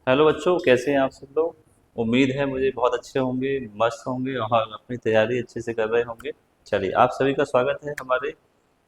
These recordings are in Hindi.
हेलो बच्चों, कैसे हैं आप सब लोग। उम्मीद है मुझे बहुत अच्छे होंगे, मस्त होंगे और अपनी तैयारी अच्छे से कर रहे होंगे। चलिए, आप सभी का स्वागत है हमारे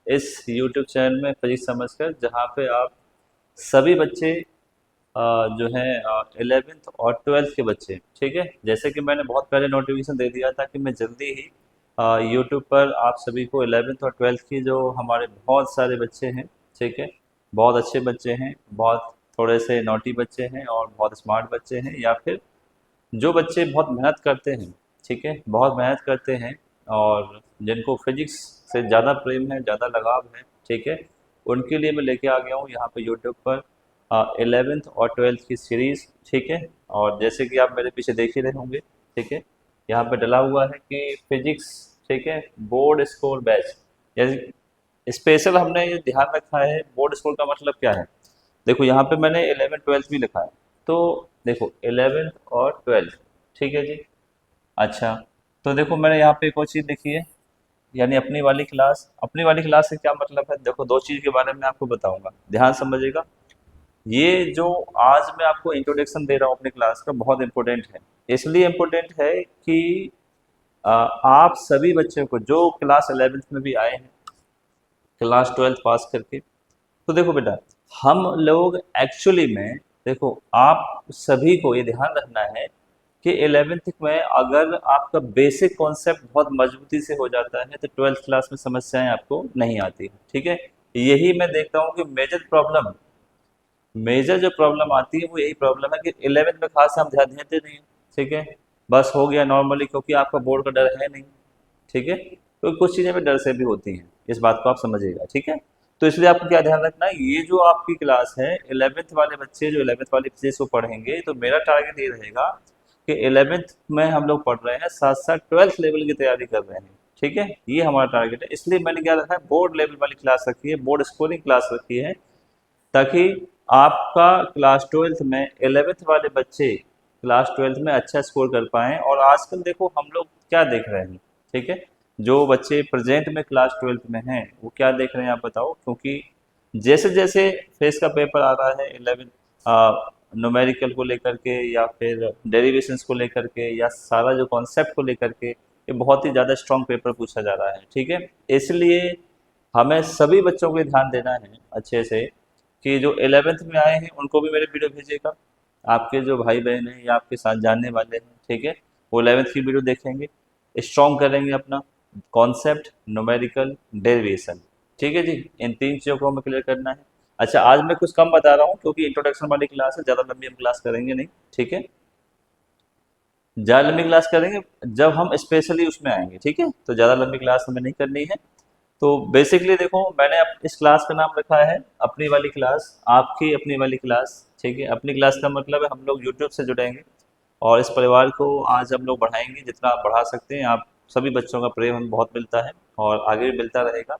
इस यूट्यूब चैनल में फिजिक्स समझकर, जहाँ पे आप सभी बच्चे जो हैं 11th और 12th के बच्चे, ठीक है। जैसे कि मैंने बहुत पहले नोटिफिकेशन दे दिया था कि मैं जल्दी ही यूट्यूब पर आप सभी को 11th और 12th की जो हमारे बहुत सारे बच्चे हैं, ठीक है, बहुत अच्छे बच्चे हैं, बहुत थोड़े से नॉटी बच्चे हैं और बहुत स्मार्ट बच्चे हैं, या फिर जो बच्चे बहुत मेहनत करते हैं, ठीक है, बहुत मेहनत करते हैं और जिनको फिजिक्स से ज़्यादा प्रेम है, ज़्यादा लगाव है, ठीक है, उनके लिए मैं लेके आ गया हूँ यहाँ पे यूट्यूब पर 11th और 12th की सीरीज़, ठीक है। और जैसे कि आप मेरे पीछे देख ही रहे होंगे, ठीक है, यहाँ पे डला हुआ है कि फिजिक्स, ठीक है, बोर्ड स्कोर बैच। जैसे स्पेशल हमने ये ध्यान रखा है, बोर्ड स्कोर का मतलब क्या है। देखो यहाँ पे मैंने 11 12 भी लिखा है, तो देखो 11th और 12th, ठीक है जी। अच्छा, तो देखो मैंने यहाँ पे एक और चीज़ लिखी है, यानी अपनी वाली क्लास से क्या मतलब है। देखो, दो चीज़ के बारे में आपको बताऊंगा, ध्यान समझिएगा। ये जो आज मैं आपको इंट्रोडक्शन दे रहा हूँ अपनी क्लास का, बहुत इंपॉर्टेंट है। इसलिए इम्पोर्टेंट है कि आप सभी बच्चों को जो क्लास 11th में भी आए हैं, क्लास 12th पास करके, तो देखो बेटा, हम लोग एक्चुअली में, देखो आप सभी को ये ध्यान रखना है कि 11th में अगर आपका बेसिक कॉन्सेप्ट बहुत मजबूती से हो जाता है तो 12th क्लास में समस्याएं आपको नहीं आती हैं, ठीक है। यही मैं देखता हूँ कि मेजर जो प्रॉब्लम आती है वो यही प्रॉब्लम है कि 11th में खास हम ध्यान देते नहीं हैं, ठीक है। बस हो गया नॉर्मली, क्योंकि आपका बोर्ड का डर है नहीं, ठीक है। तो कुछ चीज़ें भी डर से भी होती हैं, इस बात को आप समझिएगा, ठीक है। तो इसलिए आपको क्या ध्यान रखना है, ये जो आपकी क्लास है 11th वाले बच्चे जो 11th वाली फिजिक्स को पढ़ेंगे, तो मेरा टारगेट ये रहेगा कि 11th में हम लोग पढ़ रहे हैं, साथ साथ 12th लेवल की तैयारी कर रहे हैं, ठीक है। ये हमारा टारगेट है, इसलिए मैंने क्या रखा है, बोर्ड लेवल वाली क्लास रखी है, बोर्ड स्कोरिंग क्लास रखी है, ताकि आपका क्लास 12th में 11th वाले बच्चे क्लास 12th में अच्छा स्कोर कर पाएँ। और आजकल देखो हम लोग क्या देख रहे हैं, ठीक है, जो बच्चे प्रेजेंट में क्लास 12th में हैं वो क्या देख रहे हैं आप बताओ। क्योंकि जैसे जैसे फेस का पेपर आ रहा है 11th न्यूमेरिकल को लेकर के, या फिर डेरिवेशंस को लेकर के, या सारा जो कॉन्सेप्ट को लेकर के, ये बहुत ही ज़्यादा स्ट्रॉन्ग पेपर पूछा जा रहा है, ठीक है। इसलिए हमें सभी बच्चों को ध्यान देना है अच्छे से कि जो 11th में आए हैं उनको भी मेरे वीडियो भेजिएगा। आपके जो भाई बहन हैं या आपके साथ जानने वाले हैं, ठीक है, वो 11th की वीडियो देखेंगे, स्ट्रॉन्ग करेंगे अपना कॉन्सेप्ट, न्यूमेरिकल, डेरिवेशन, ठीक है जी। इन तीन चीज़ों को हमें क्लियर करना है। अच्छा, आज मैं कुछ कम बता रहा हूँ क्योंकि इंट्रोडक्शन वाली क्लास है, ज़्यादा लंबी हम क्लास करेंगे नहीं, ठीक है। ज़्यादा लंबी क्लास करेंगे जब हम स्पेशली उसमें आएंगे, ठीक है, तो ज़्यादा लंबी क्लास हमें नहीं करनी है। तो बेसिकली देखो, मैंने इस क्लास का नाम रखा है अपनी वाली क्लास, आपकी अपनी वाली क्लास, ठीक है। अपनी क्लास का मतलब है हम लोग यूट्यूब से जुड़ेंगे और इस परिवार को आज हम लोग बढ़ाएंगे, जितना आप बढ़ा सकते हैं। आप सभी बच्चों का प्रेम हमें बहुत मिलता है और आगे भी मिलता रहेगा।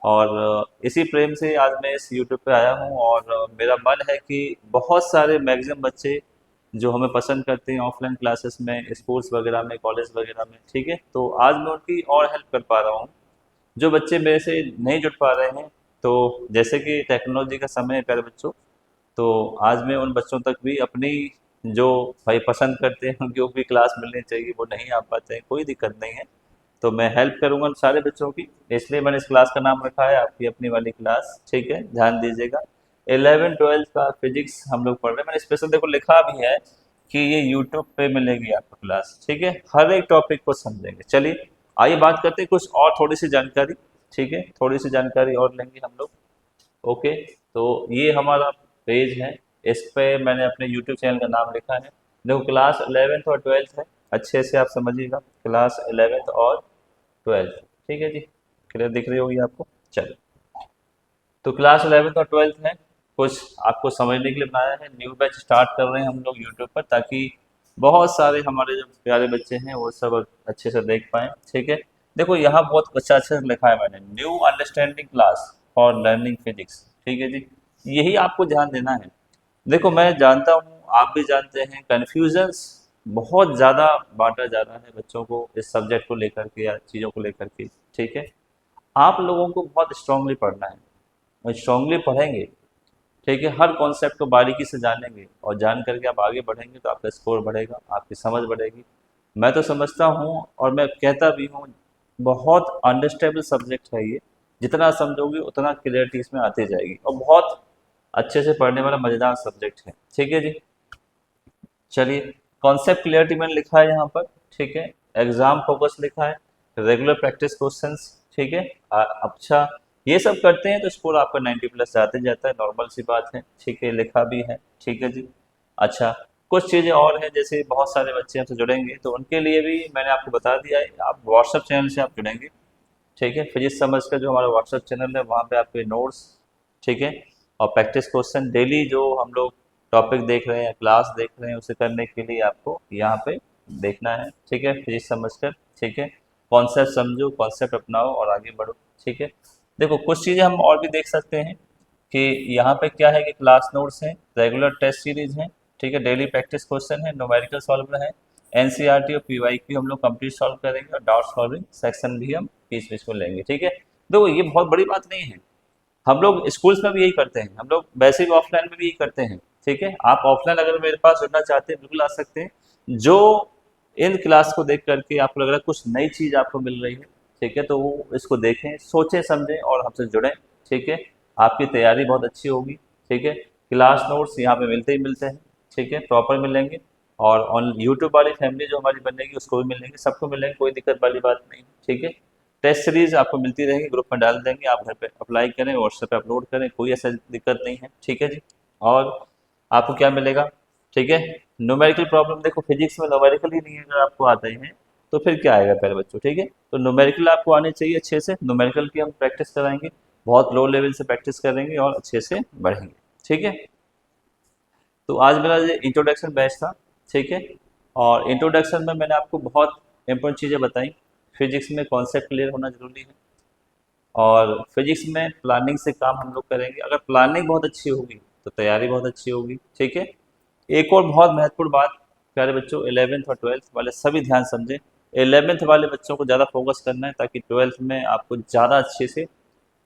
और इसी प्रेम से आज मैं इस यूट्यूब पे आया हूँ, और मेरा मन है कि बहुत सारे मैक्सिमम बच्चे जो हमें पसंद करते हैं ऑफलाइन क्लासेस में, स्कूल्स वगैरह में, कॉलेज वगैरह में, ठीक है, तो आज मैं उनकी और हेल्प कर पा रहा हूँ। जो बच्चे मेरे से नहीं जुड़ पा रहे हैं, तो जैसे कि टेक्नोलॉजी का समय है प्यारे बच्चों, तो आज मैं उन बच्चों तक भी अपनी, जो भाई पसंद करते हैं उनकी भी क्लास मिलनी चाहिए, वो नहीं आ पाते हैं, कोई दिक्कत नहीं है, तो मैं हेल्प करूंगा उन सारे बच्चों की। इसलिए मैंने इस क्लास का नाम रखा है आपकी अपनी वाली क्लास, ठीक है, ध्यान दीजिएगा। 11 12 का फिजिक्स हम लोग पढ़ रहे हैं, मैंने स्पेशल देखो लिखा भी है कि ये यूट्यूब पे मिलेगी आपको क्लास, ठीक है, हर एक टॉपिक को समझेंगे। चलिए, आइए बात करते हैं कुछ और थोड़ी सी जानकारी, ठीक है, थोड़ी सी जानकारी और लेंगे हम लोग। ओके, तो ये हमारा पेज है, इस पे मैंने अपने यूट्यूब चैनल का नाम लिखा है। देखो, क्लास 11th और 12th है, अच्छे से आप समझिएगा, क्लास 11th और 12th, ठीक है जी, क्लियर दिख रही होगी आपको। चलो, तो क्लास 11th और 12th है, कुछ आपको समझने के लिए बनाया है, न्यू बैच स्टार्ट कर रहे हैं हम लोग यूट्यूब पर, ताकि बहुत सारे हमारे जो प्यारे बच्चे हैं वो सब अच्छे से देख पाएँ, ठीक है। देखो यहाँ बहुत अच्छा अच्छा लिखा है मैंने, new understanding class for learning physics, ठीक है जी, यही आपको ध्यान देना है। देखो, मैं जानता हूँ, आप भी जानते हैं, कन्फ्यूजन्स बहुत ज़्यादा बांटा जा रहा है बच्चों को इस सब्जेक्ट को लेकर के या चीज़ों को लेकर के, ठीक है। आप लोगों को बहुत स्ट्रांगली पढ़ना है और स्ट्रांगली पढ़ेंगे, ठीक है। हर कॉन्सेप्ट को बारीकी से जानेंगे और जान करके आप आगे बढ़ेंगे तो आपका स्कोर बढ़ेगा, आपकी समझ बढ़ेगी। मैं तो समझता हूँ और मैं कहता भी हूँ, बहुत अंडरस्टैंडेबल सब्जेक्ट है ये। जितना समझोगे उतना क्लियरिटी इसमें आती जाएगी और बहुत अच्छे से पढ़ने वाला मज़ेदार सब्जेक्ट है। ठीक है जी। चलिए, कॉन्सेप्ट क्लियरिटी मैंने लिखा है यहाँ पर। ठीक है। एग्जाम फोकस लिखा है, रेगुलर प्रैक्टिस क्वेश्चंस। ठीक है। अच्छा, ये सब करते हैं तो स्कोर आपका 90 प्लस जाते जाता है, नॉर्मल सी बात है। ठीक है, लिखा भी है। ठीक है जी। अच्छा, कुछ चीज़ें और हैं, जैसे बहुत सारे बच्चे हमसे जुड़ेंगे तो उनके लिए भी मैंने आपको बता दिया है, आप व्हाट्सएप चैनल से आप जुड़ेंगे। ठीक है। फिजिक्स समझ का जो हमारा व्हाट्सएप चैनल है वहाँ पे आपके नोट्स, ठीक है, और प्रैक्टिस क्वेश्चन डेली जो हम लोग टॉपिक देख रहे हैं, क्लास देख रहे हैं, उसे करने के लिए आपको यहाँ पे देखना है। ठीक है, फिजिक्स समझ कर। ठीक है, कॉन्सेप्ट समझो, कॉन्सेप्ट अपनाओ और आगे बढ़ो। ठीक है। देखो, कुछ चीज़ें हम और भी देख सकते हैं कि यहाँ पे क्या है कि क्लास नोट्स हैं, रेगुलर टेस्ट सीरीज हैं। ठीक है, डेली प्रैक्टिस क्वेश्चन है, न्यूमेरिकल सॉल्वर है, एनसीईआरटी और पीवाईक्यू हम लोग कंप्लीट सॉल्व करेंगे और डाउट सॉल्विंग सेक्शन भी हम बीच बीच में लेंगे। ठीक है। देखो, ये बहुत बड़ी बात नहीं है, हम लोग स्कूल्स में भी यही करते हैं, हम लोग वैसे भी ऑफलाइन में भी यही करते हैं। ठीक है, आप ऑफलाइन अगर मेरे पास जुड़ना चाहते हैं बिल्कुल आ सकते हैं। जो इन क्लास को देख करके आपको लग रहा है कुछ नई चीज़ आपको मिल रही है, ठीक है, तो वो इसको देखें, सोचें, समझें और हमसे जुड़ें। ठीक है, आपकी तैयारी बहुत अच्छी होगी। ठीक है, क्लास नोट्स यहाँ पे मिलते ही मिलते हैं। ठीक है, प्रॉपर मिलेंगे और ऑन यूट्यूब वाली फैमिली जो हमारी बनेगी उसको भी मिलेंगे, सबको मिलेंगे, कोई दिक्कत वाली बात नहीं। ठीक है, टेस्ट सीरीज आपको मिलती रहेगी, ग्रुप में डाल देंगे, आप घर पे अप्लाई करें, व्हाट्सएप पे अपलोड करें, कोई ऐसा दिक्कत नहीं है। ठीक है जी। और आपको क्या मिलेगा? ठीक है, न्यूमेरिकल प्रॉब्लम, देखो फिजिक्स में न्यूमेरिकल ही नहीं है, अगर आपको आते हैं तो फिर क्या आएगा पहले बच्चों। ठीक है, तो न्यूमेरिकल आपको आने चाहिए अच्छे से, न्यूमेरिकल की हम प्रैक्टिस कराएंगे, बहुत लो लेवल से प्रैक्टिस करेंगे और अच्छे से बढ़ेंगे। ठीक है, तो आज मेरा ये इंट्रोडक्शन बैच था। ठीक है, और इंट्रोडक्शन में मैंने आपको बहुत इंपॉर्टेंट चीज़ें बताई। फिजिक्स में कॉन्सेप्ट क्लियर होना जरूरी है और फिजिक्स में प्लानिंग से काम हम लोग करेंगे। अगर प्लानिंग बहुत अच्छी होगी तो तैयारी बहुत अच्छी होगी। ठीक है, एक और बहुत महत्वपूर्ण बात, प्यारे बच्चों, 11th और 12th वाले सभी ध्यान समझें। 11th वाले बच्चों को ज़्यादा फोकस करना है ताकि 12th में आपको ज़्यादा अच्छे से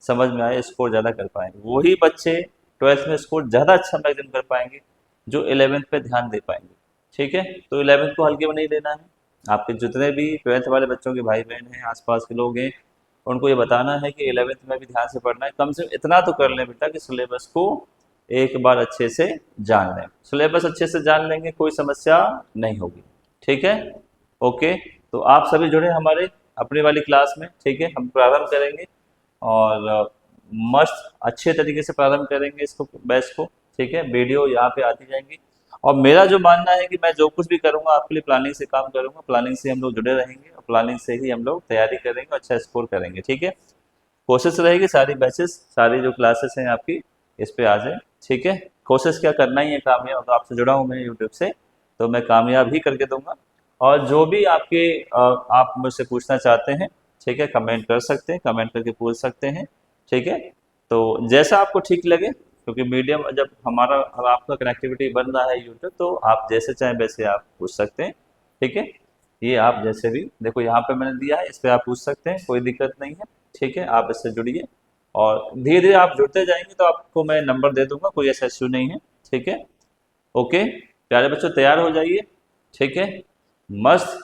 समझ में आए, स्कोर ज़्यादा कर पाएंगे। वही बच्चे 12th में स्कोर ज़्यादा अच्छा मैगजीन कर पाएंगे जो 11th पे ध्यान दे पाएंगे। ठीक है, तो 11th को हल्के में नहीं लेना है। आपके जितने भी 12th वाले बच्चों के भाई बहन हैं, आसपास के लोग हैं, उनको ये बताना है कि 11th में भी ध्यान से पढ़ना है। कम से कम इतना तो कर लें बेटा कि सिलेबस को एक बार अच्छे से जान लें। सिलेबस अच्छे से जान लेंगे, कोई समस्या नहीं होगी। ठीक है, ओके। तो आप सभी जुड़े हमारे अपनी वाली क्लास में। ठीक है, हम प्रारंभ करेंगे और मस्त अच्छे तरीके से प्रारंभ करेंगे इसको, बैच को। ठीक है, वीडियो यहाँ पे आती जाएंगी और मेरा जो मानना है कि मैं जो कुछ भी करूँगा आपके लिए प्लानिंग से काम करूँगा, प्लानिंग से हम लोग जुड़े रहेंगे और प्लानिंग से ही हम लोग तैयारी करेंगे, अच्छा स्कोर करेंगे। ठीक है, कोशिश रहेगी सारी बैचेस, सारी जो क्लासेस हैं आपकी इस पे आ जाए। ठीक है, कोशिश क्या करना ही है, कामयाब। तो आपसे जुड़ा हूँ मैं यूट्यूब से, तो मैं कामयाब ही करके दूंगा। और जो भी आपके आप मुझसे पूछना चाहते हैं, ठीक है, कमेंट कर सकते हैं, कमेंट करके पूछ सकते हैं। ठीक है, तो जैसा आपको ठीक लगे, क्योंकि मीडियम जब हमारा और आपका कनेक्टिविटी बन रहा है यूट्यूब, तो आप जैसे चाहें वैसे आप पूछ सकते हैं। ठीक है, ये आप जैसे भी देखो यहाँ पे मैंने दिया है, इस पर आप पूछ सकते हैं, कोई दिक्कत नहीं है। ठीक है, आप इससे जुड़िए और धीरे धीरे आप जुड़ते जाएंगे तो आपको मैं नंबर दे दूंगा, कोई ऐसा इश्यू नहीं है। ठीक है, ओके। प्यारे बच्चों, तैयार हो जाइए। ठीक है, मस्त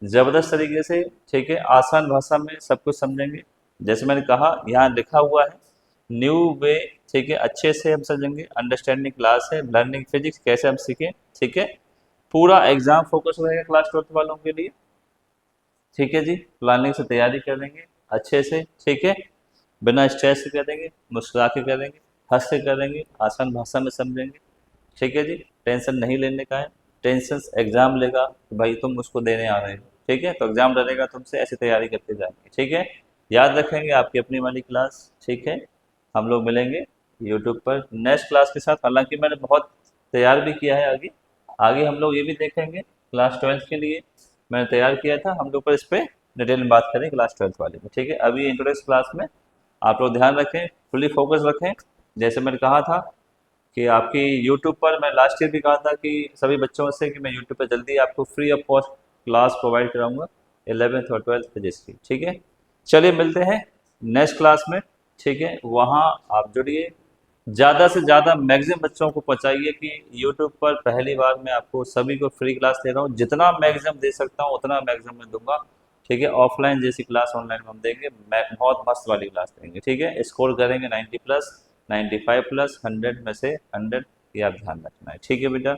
ज़बरदस्त तरीके से, ठीक है, आसान भाषा में सब कुछ समझेंगे। जैसे मैंने कहा, यहाँ लिखा हुआ है न्यू वे। ठीक है, अच्छे से हम समझेंगे, अंडरस्टैंडिंग क्लास है, लर्निंग फिजिक्स, कैसे हम सीखें। ठीक है, पूरा एग्जाम फोकस रहेगा क्लास 12th वालों के लिए। ठीक है जी, प्लानिंग से तैयारी करेंगे अच्छे से। ठीक है, बिना स्ट्रेस के करेंगे, मुस्कुरा के करेंगे, हंस के करेंगे, आसान भाषा में समझेंगे। ठीक है जी, टेंशन नहीं लेने का है। टेंशन एग्जाम लेगा तो भाई तुम उसको देने आ रहे हो। ठीक है, तो एग्जाम डरेगा तुमसे, ऐसी तैयारी करते जाएंगे। ठीक है, याद रखेंगे आपकी अपनी वाली क्लास। ठीक है, हम लोग मिलेंगे यूट्यूब पर नेक्स्ट क्लास के साथ। हालांकि मैंने बहुत तैयार भी किया है, आगे आगे हम लोग ये भी देखेंगे क्लास 12th के लिए मैंने तैयार किया था, हम लोग पर इस पर डिटेल में बात करें क्लास 12th वाले में। ठीक है, अभी इंट्रोडक्शन क्लास में आप लोग ध्यान रखें, फुली फोकस रखें। जैसे मैंने कहा था कि आपकी यूट्यूब पर, मैं लास्ट ईयर भी कहा था कि सभी बच्चों से कि मैं यूट्यूब पर जल्दी आपको free of cost class provide कराऊंगा 11th और 12th फिजिक्स की। ठीक है, चलिए मिलते हैं नेक्स्ट क्लास में। ठीक है, वहाँ आप जुड़िए, ज़्यादा से ज़्यादा मैक्सिमम बच्चों को पहुंचाइए कि यूट्यूब पर पहली बार मैं आपको सभी को फ्री क्लास दे रहा हूँ, जितना मैक्सिमम दे सकता हूँ उतना मैक्सिमम मैं दूंगा। ठीक है, ऑफलाइन जैसी क्लास ऑनलाइन में हम देंगे, मैं बहुत मस्त वाली क्लास देंगे। ठीक है, स्कोर करेंगे 90+, 95+, 100 में से 100, ये आप ध्यान रखना है। ठीक है बेटा,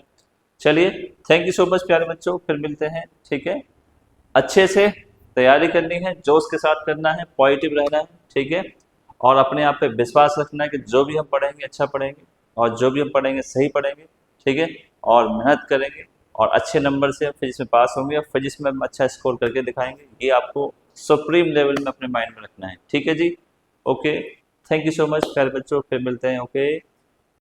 चलिए, थैंक यू सो मच प्यारे बच्चों, फिर मिलते हैं। ठीक है, अच्छे से तैयारी करनी है, जोश के साथ करना है, पॉजिटिव रहना है। ठीक है, और अपने आप पे विश्वास रखना है कि जो भी हम पढ़ेंगे अच्छा पढ़ेंगे, और जो भी हम पढ़ेंगे सही पढ़ेंगे। ठीक है, और मेहनत करेंगे, और अच्छे नंबर से फिजिक्स में पास होंगे, और फिजिक्स में हम अच्छा स्कोर करके दिखाएंगे। ये आपको सुप्रीम लेवल में अपने माइंड में रखना है। ठीक है जी, okay, thank you so much प्यारे बच्चों, फिर मिलते हैं। ओके।